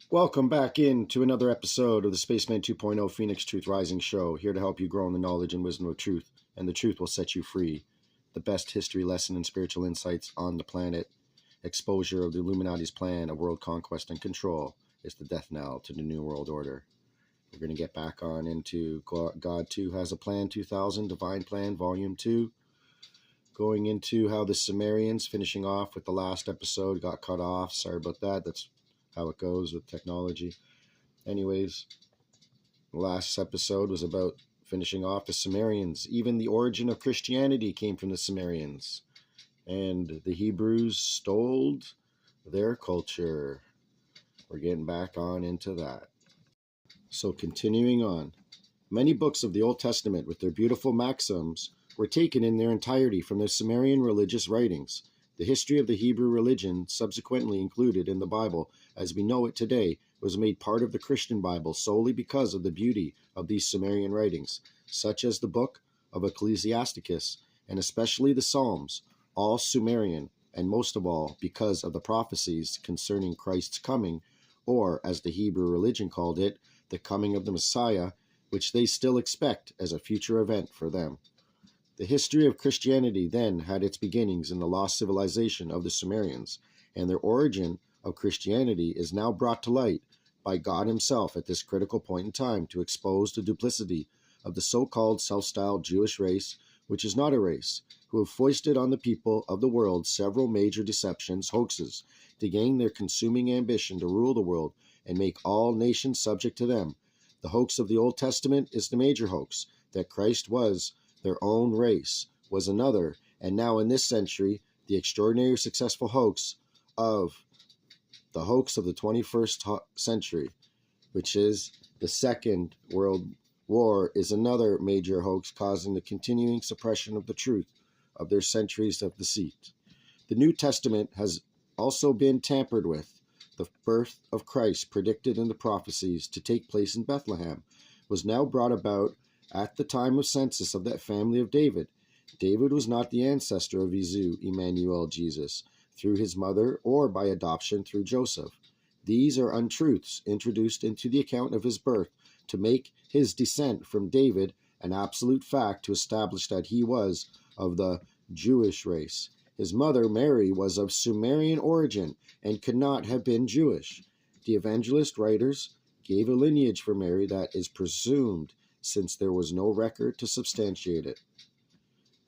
Welcome back into another episode of the Spaceman 2.0 Phoenix Truth Rising Show, here to help you grow in the knowledge and wisdom of truth, and the truth will set you free. The best history lesson and spiritual insights on the planet. Exposure of the Illuminati's plan of world conquest and control is the death knell to the New World Order. We're going to get back on into God 2 Has a Plan 2000, Divine Plan, Volume 2. Going into how the Sumerians, finishing off with the last episode, got cut off. Sorry about that. That's how it goes with technology. Anyways, the last episode was about finishing off the Sumerians. Even the origin of Christianity came from the Sumerians. And the Hebrews stole their culture. We're getting back on into that. So continuing on. Many books of the Old Testament with their beautiful maxims were taken in their entirety from the Sumerian religious writings. The history of the Hebrew religion, subsequently included in the Bible as we know it today, was made part of the Christian Bible solely because of the beauty of these Sumerian writings, such as the book of Ecclesiasticus, and especially the Psalms, all Sumerian, and most of all because of the prophecies concerning Christ's coming, or as the Hebrew religion called it, the coming of the Messiah, which they still expect as a future event for them. The history of Christianity then had its beginnings in the lost civilization of the Sumerians, and their origin of Christianity is now brought to light by God himself at this critical point in time to expose the duplicity of the so-called self-styled Jewish race, which is not a race, who have foisted on the people of the world several major deceptions, hoaxes, to gain their consuming ambition to rule the world and make all nations subject to them. The hoax of the Old Testament is the major hoax, that Christ was their own race, was another, and now in this century, the extraordinary successful hoax of the 21st century, which is the Second World War, is another major hoax causing the continuing suppression of the truth of their centuries of deceit. The New Testament has also been tampered with. The birth of Christ, predicted in the prophecies to take place in Bethlehem, was now brought about at the time of census of that family of David. David was not the ancestor of Isu, Emmanuel, Jesus, through his mother or by adoption through Joseph. These are untruths introduced into the account of his birth to make his descent from David an absolute fact, to establish that he was of the Jewish race. His mother, Mary, was of Sumerian origin and could not have been Jewish. The evangelist writers gave a lineage for Mary that is presumed, since there was no record to substantiate it.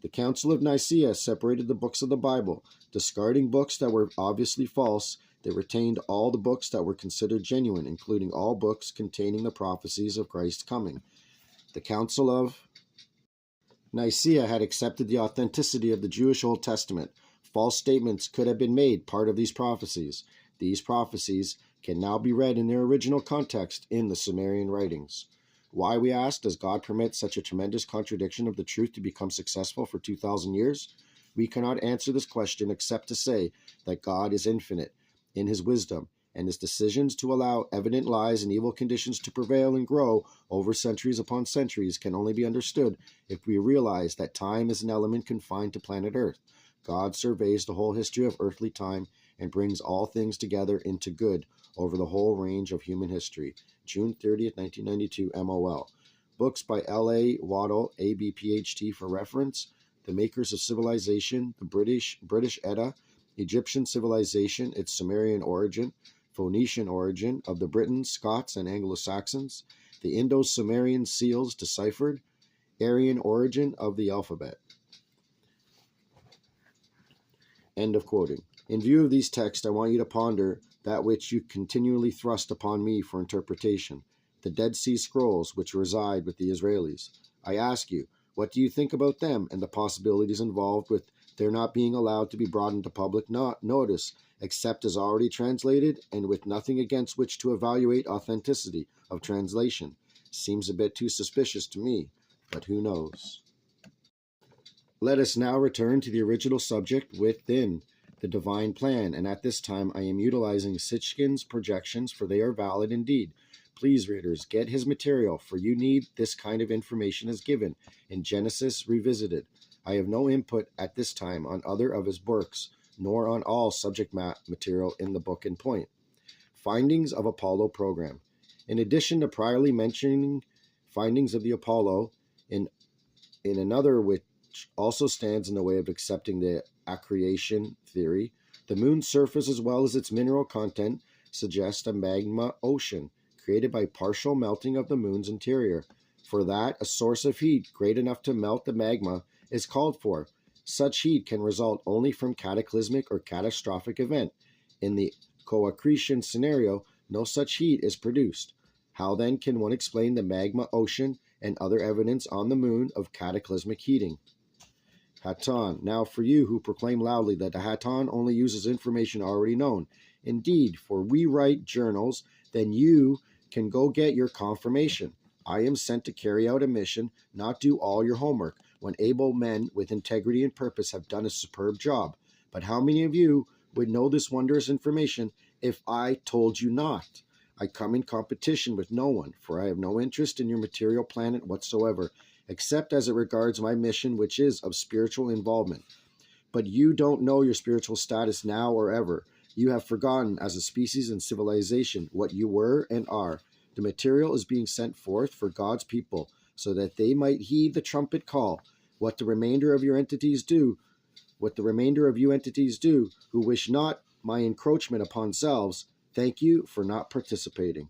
The Council of Nicaea separated the books of the Bible, discarding books that were obviously false. They retained all the books that were considered genuine, including all books containing the prophecies of Christ's coming. The Council of Nicaea had accepted the authenticity of the Jewish Old Testament. False statements could have been made part of these prophecies. These prophecies can now be read in their original context in the Sumerian writings. Why, we ask, does God permit such a tremendous contradiction of the truth to become successful for 2,000 years? We cannot answer this question except to say that God is infinite in his wisdom, and his decisions to allow evident lies and evil conditions to prevail and grow over centuries upon centuries can only be understood if we realize that time is an element confined to planet Earth. God surveys the whole history of earthly time and brings all things together into good over the whole range of human history. June 30th, 1992, MOL. Books by L.A. Waddell, A.B. Ph.D. for reference. The Makers of Civilization, the British Edda, Egyptian Civilization, its Sumerian origin, Phoenician origin of the Britons, Scots, and Anglo-Saxons, the Indo-Sumerian seals deciphered, Aryan origin of the alphabet. End of quoting. In view of these texts, I want you to ponder that which you continually thrust upon me for interpretation, the Dead Sea Scrolls which reside with the Israelis. I ask you, what do you think about them and the possibilities involved with their not being allowed to be brought into public notice, except as already translated, and with nothing against which to evaluate authenticity of translation? Seems a bit too suspicious to me, but who knows? Let us now return to the original subject within the divine plan, and at this time I am utilizing Sitchkin's projections, for they are valid indeed. Please, readers, get his material, for you need this kind of information as given in Genesis Revisited. I have no input at this time on other of his works, nor on all subject material in the book in point. Findings of Apollo program. In addition to priorly mentioning findings of the Apollo, in another which also stands in the way of accepting the accretion theory, the moon's surface as well as its mineral content suggest a magma ocean created by partial melting of the moon's interior. For that, a source of heat great enough to melt the magma is called for. Such heat can result only from cataclysmic or catastrophic event. In the co-accretion scenario, no such heat is produced. How then can one explain the magma ocean and other evidence on the moon of cataclysmic heating? HATONN. Now for you who proclaim loudly that the HATONN only uses information already known. Indeed, for we write journals, then you can go get your confirmation. I am sent to carry out a mission, not do all your homework, when able men with integrity and purpose have done a superb job. But how many of you would know this wondrous information if I told you not? I come in competition with no one, for I have no interest in your material planet whatsoever, except as it regards my mission, which is of spiritual involvement. But you don't know your spiritual status now or ever. You have forgotten as a species and civilization what you were and are. The material is being sent forth for God's people, so that they might heed the trumpet call. What the remainder of you entities do, who wish not my encroachment upon selves, thank you for not participating.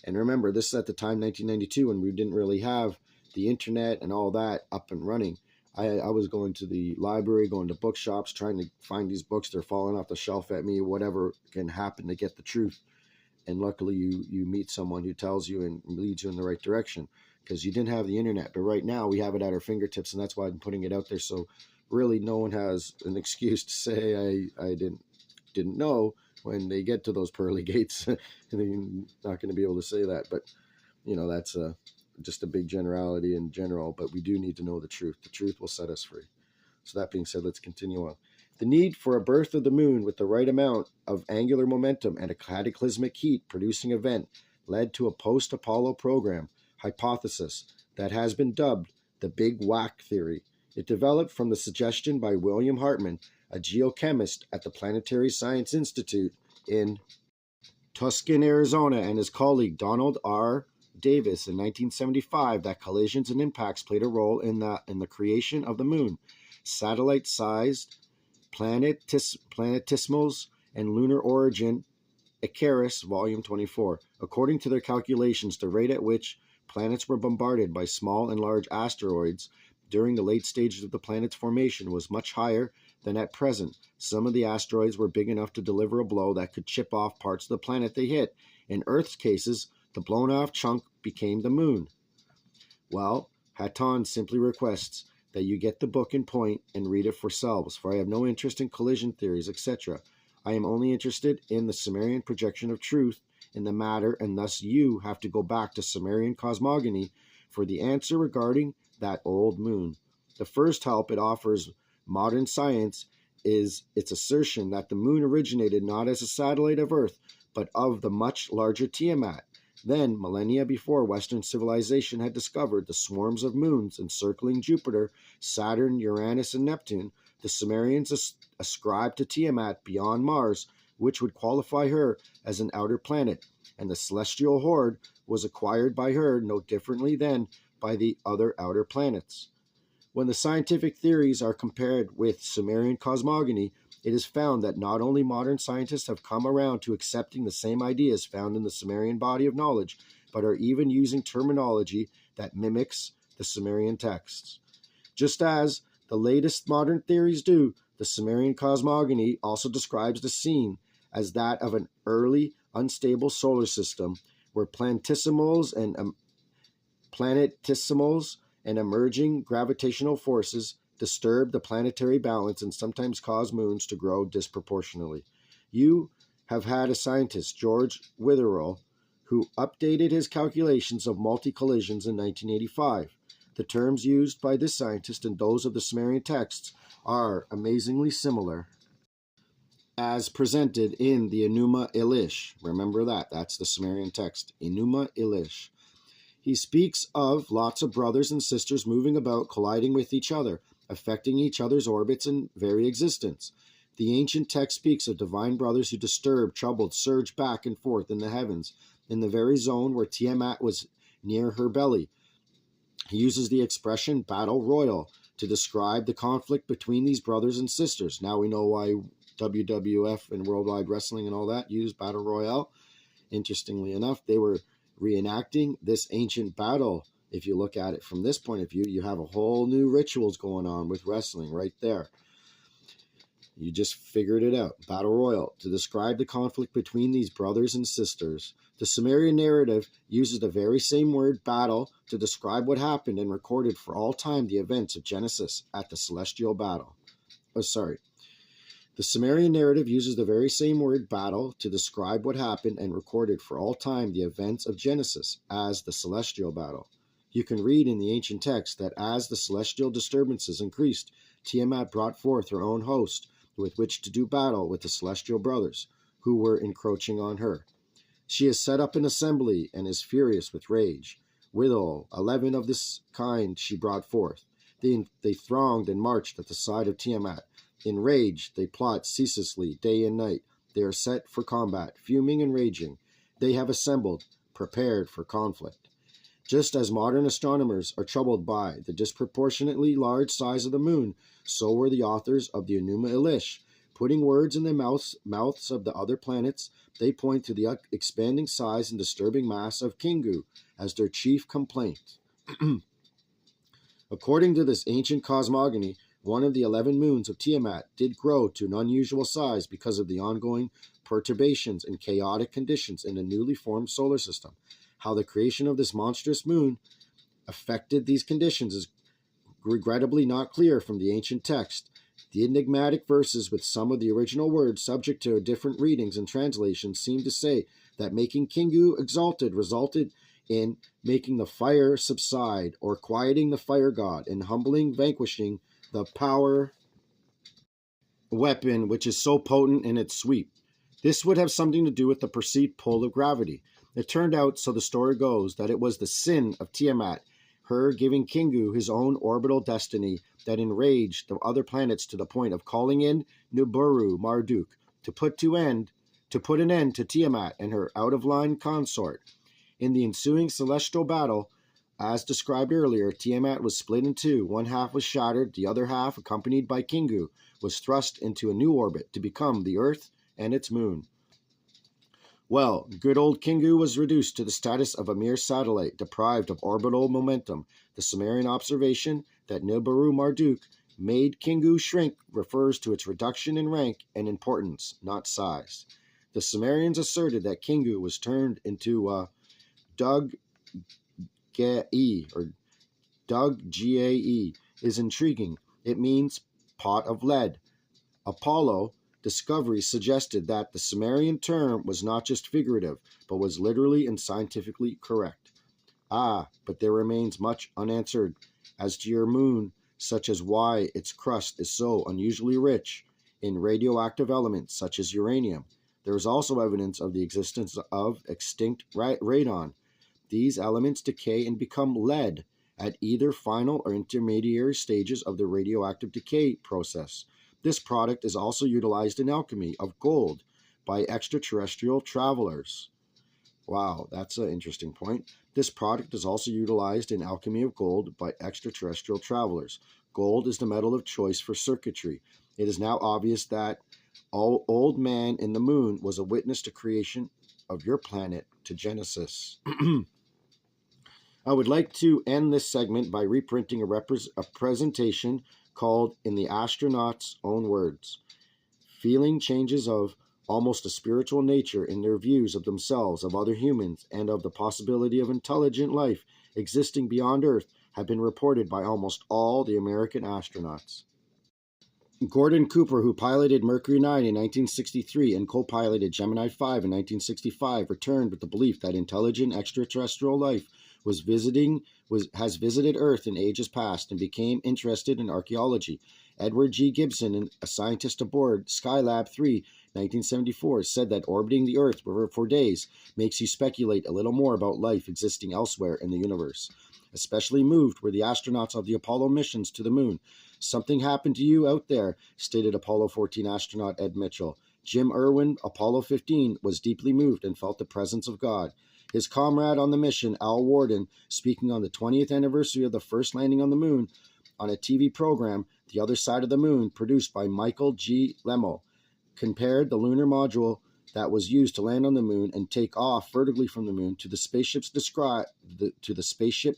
And remember, this is at the time, 1992, when we didn't really have the internet and all that up and running. I was going to the library, going to bookshops, trying to find these books. They're falling off the shelf at me, whatever can happen to get the truth. And luckily you meet someone who tells you and leads you in the right direction, because you didn't have the internet. But right now we have it at our fingertips, and that's why I'm putting it out there. So really no one has an excuse to say I didn't know when they get to those pearly gates. And they're not going to be able to say that. But, you know, that's just a big generality in general. But we do need to know the truth. The truth will set us free. So that being said, let's continue on. The need for a birth of the moon with the right amount of angular momentum and a cataclysmic heat-producing event led to a post-Apollo program hypothesis that has been dubbed the Big Whack Theory. It developed from the suggestion by William Hartmann, a geochemist at the Planetary Science Institute in Tucson, Arizona, and his colleague Donald R. Davis in 1975, that collisions and impacts played a role in the creation of the moon. Satellite-sized planetesimals and lunar origin, Icarus, Volume 24. According to their calculations, the rate at which planets were bombarded by small and large asteroids during the late stages of the planet's formation was much higher than at present. Some of the asteroids were big enough to deliver a blow that could chip off parts of the planet they hit. In Earth's cases, the blown-off chunk became the moon. Well, HATONN simply requests that you get the book in point and read it for yourselves, for I have no interest in collision theories, etc. I am only interested in the Sumerian projection of truth in the matter, and thus you have to go back to Sumerian cosmogony for the answer regarding that old moon. The first help it offers modern science is its assertion that the moon originated not as a satellite of Earth, but of the much larger Tiamat. Then, millennia before Western civilization had discovered the swarms of moons encircling Jupiter, Saturn, Uranus, and Neptune, the Sumerians ascribed to Tiamat beyond Mars, which would qualify her as an outer planet, and the celestial horde was acquired by her no differently than by the other outer planets. When the scientific theories are compared with Sumerian cosmogony, it is found that not only modern scientists have come around to accepting the same ideas found in the Sumerian body of knowledge, but are even using terminology that mimics the Sumerian texts. Just as the latest modern theories do, the Sumerian cosmogony also describes the scene as that of an early, unstable solar system where planetesimals and emerging gravitational forces disturb the planetary balance and sometimes cause moons to grow disproportionately. You have had a scientist, George Witherell, who updated his calculations of multi-collisions in 1985. The terms used by this scientist and those of the Sumerian texts are amazingly similar, as presented in the Enuma Elish. Remember that. That's the Sumerian text, Enuma Elish. He speaks of lots of brothers and sisters moving about, colliding with each other, affecting each other's orbits and very existence. The ancient text speaks of divine brothers who disturbed, troubled, surged back and forth in the heavens, in the very zone where Tiamat was near her belly. He uses the expression battle royal to describe the conflict between these brothers and sisters. Now we know why WWF and Worldwide Wrestling and all that use battle royale. Interestingly enough, they were reenacting this ancient battle. If you look at it from this point of view, you have a whole new rituals going on with wrestling right there. You just figured it out. Battle royal, to describe the conflict between these brothers and sisters. The Sumerian narrative uses the very same word battle to describe what happened and recorded for all time the events of Genesis at the celestial battle. The Sumerian narrative uses the very same word battle to describe what happened and recorded for all time the events of Genesis as the celestial battle. You can read in the ancient text that as the celestial disturbances increased, Tiamat brought forth her own host with which to do battle with the celestial brothers who were encroaching on her. She has set up an assembly and is furious with rage. Withal, 11 of this kind she brought forth. They thronged and marched at the side of Tiamat. In rage, they plot ceaselessly day and night. They are set for combat, fuming and raging. They have assembled, prepared for conflict. Just as modern astronomers are troubled by the disproportionately large size of the moon, so were the authors of the Enuma Elish. Putting words in the mouths of the other planets, they point to the expanding size and disturbing mass of Kingu as their chief complaint. According to this ancient cosmogony, one of the 11 moons of Tiamat did grow to an unusual size because of the ongoing perturbations and chaotic conditions in the newly formed solar system. How the creation of this monstrous moon affected these conditions is regrettably not clear from the ancient text. The enigmatic verses with some of the original words subject to different readings and translations seem to say that making Kingu exalted resulted in making the fire subside or quieting the fire god and vanquishing the power weapon which is so potent in its sweep. This would have something to do with the perceived pull of gravity. It turned out, so the story goes, that it was the sin of Tiamat, her giving Kingu his own orbital destiny, that enraged the other planets to the point of calling in Nibiru Marduk to put an end to Tiamat and her out-of-line consort. In the ensuing celestial battle, as described earlier, Tiamat was split in two. One half was shattered, the other half, accompanied by Kingu, was thrust into a new orbit to become the Earth and its moon. Well, good old Kingu was reduced to the status of a mere satellite, deprived of orbital momentum. The Sumerian observation that Nibiru Marduk made Kingu shrink refers to its reduction in rank and importance, not size. The Sumerians asserted that Kingu was turned into Dug Gae, or Dug Gae, is intriguing. It means pot of lead. Apollo discovery suggested that the Sumerian term was not just figurative, but was literally and scientifically correct. But there remains much unanswered as to your moon, such as why its crust is so unusually rich in radioactive elements such as uranium. There is also evidence of the existence of extinct radon. These elements decay and become lead at either final or intermediary stages of the radioactive decay process. This product is also utilized in alchemy of gold by extraterrestrial travelers. Wow, that's an interesting point. This product is also utilized in alchemy of gold by extraterrestrial travelers. Gold is the metal of choice for circuitry. It is now obvious that old man in the moon was a witness to creation of your planet, to Genesis. I would like to end this segment by reprinting a presentation called In the Astronaut's Own Words. Feeling changes of almost a spiritual nature in their views of themselves, of other humans, and of the possibility of intelligent life existing beyond Earth have been reported by almost all the American astronauts. Gordon Cooper, who piloted Mercury 9 in 1963 and co-piloted Gemini 5 in 1965, returned with the belief that intelligent extraterrestrial life has visited Earth in ages past and became interested in archaeology. Edward G. Gibson, a scientist aboard Skylab 3, 1974, said that orbiting the Earth for days makes you speculate a little more about life existing elsewhere in the universe. Especially moved were the astronauts of the Apollo missions to the moon. Something happened to you out there, stated Apollo 14 astronaut Ed Mitchell. Jim Irwin, Apollo 15, was deeply moved and felt the presence of God. His comrade on the mission, Al Warden, speaking on the 20th anniversary of the first landing on the moon on a TV program, The Other Side of the Moon, produced by Michael G. Lemo, compared the lunar module that was used to land on the moon and take off vertically from the moon to the spaceship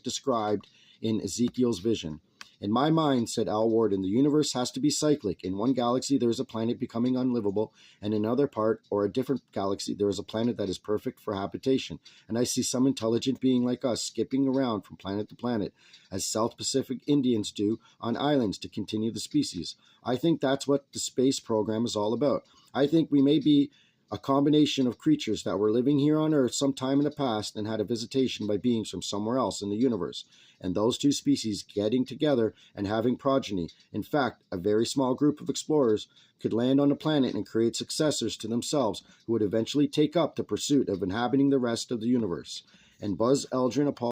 described in Ezekiel's vision. In my mind, said Al Warden, the universe has to be cyclic. In one galaxy, there is a planet becoming unlivable, and in another part, or a different galaxy, there is a planet that is perfect for habitation. And I see some intelligent being like us skipping around from planet to planet, as South Pacific Indians do on islands to continue the species. I think that's what the space program is all about. I think we may be a combination of creatures that were living here on Earth sometime in the past and had a visitation by beings from somewhere else in the universe, and those two species getting together and having progeny. In fact, a very small group of explorers could land on a planet and create successors to themselves who would eventually take up the pursuit of inhabiting the rest of the universe. And Buzz Aldrin, Apollo